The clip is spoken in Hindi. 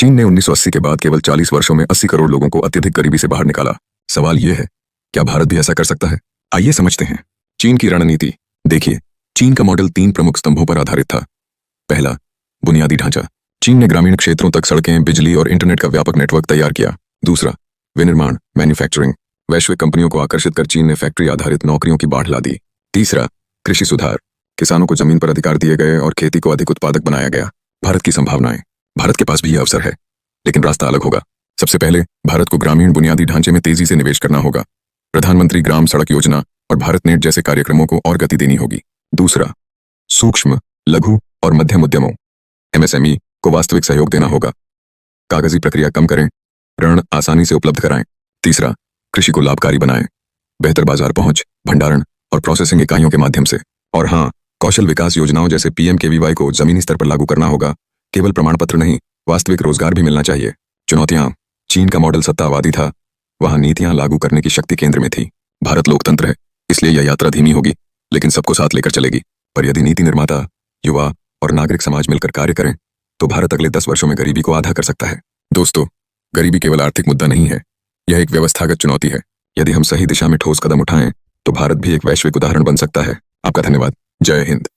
चीन ने 1980 के बाद केवल 40 वर्षों में 80 करोड़ लोगों को अत्यधिक गरीबी से बाहर निकाला। सवाल यह है, क्या भारत भी ऐसा कर सकता है? आइए समझते हैं। चीन की रणनीति। देखिए, चीन का मॉडल 3 प्रमुख स्तंभों पर आधारित था। पहला, बुनियादी ढांचा। चीन ने ग्रामीण क्षेत्रों तक सड़कें, बिजली और इंटरनेट का व्यापक नेटवर्क तैयार किया। दूसरा, विनिर्माण, मैन्युफैक्चरिंग। वैश्विक कंपनियों को आकर्षित कर चीन ने फैक्ट्री आधारित नौकरियों की बाढ़ ला दी। तीसरा, कृषि सुधार। किसानों को जमीन पर अधिकार दिए गए और खेती को अधिक उत्पादक बनाया गया। भारत की संभावनाएं। भारत के पास भी यह अवसर है, लेकिन रास्ता अलग होगा। सबसे पहले भारत को ग्रामीण बुनियादी ढांचे में तेजी से निवेश करना होगा। प्रधानमंत्री ग्राम सड़क योजना और भारत नेट जैसे कार्यक्रमों को और गति देनी होगी। दूसरा, सूक्ष्म, लघु और मध्यम उद्यमों एमएसएमई को वास्तविक सहयोग देना होगा। कागजी प्रक्रिया कम करें, ऋण आसानी से उपलब्ध कराएं। तीसरा, कृषि को लाभकारी बनाएं, बेहतर बाजार पहुंच, भंडारण और प्रोसेसिंग इकाइयों के माध्यम से। और हाँ, कौशल विकास योजनाओं जैसे पीएमकेवीवाई को जमीनी स्तर पर लागू करना होगा। केवल प्रमाण पत्र नहीं, वास्तविक रोजगार भी मिलना चाहिए। चुनौतियां। चीन का मॉडल सत्तावादी था, वहां नीतियां लागू करने की शक्ति केंद्र में थी। भारत लोकतंत्र है, इसलिए यह यात्रा धीमी होगी, लेकिन सबको साथ लेकर चलेगी। पर यदि नीति निर्माता, युवा और नागरिक समाज मिलकर कार्य करें, तो भारत अगले 10 वर्षों में गरीबी को आधा कर सकता है। दोस्तों, गरीबी केवल आर्थिक मुद्दा नहीं है, यह एक व्यवस्थागत चुनौती है। यदि हम सही दिशा में ठोस कदम उठाएं, तो भारत भी एक वैश्विक उदाहरण बन सकता है। आपका धन्यवाद। जय हिंद।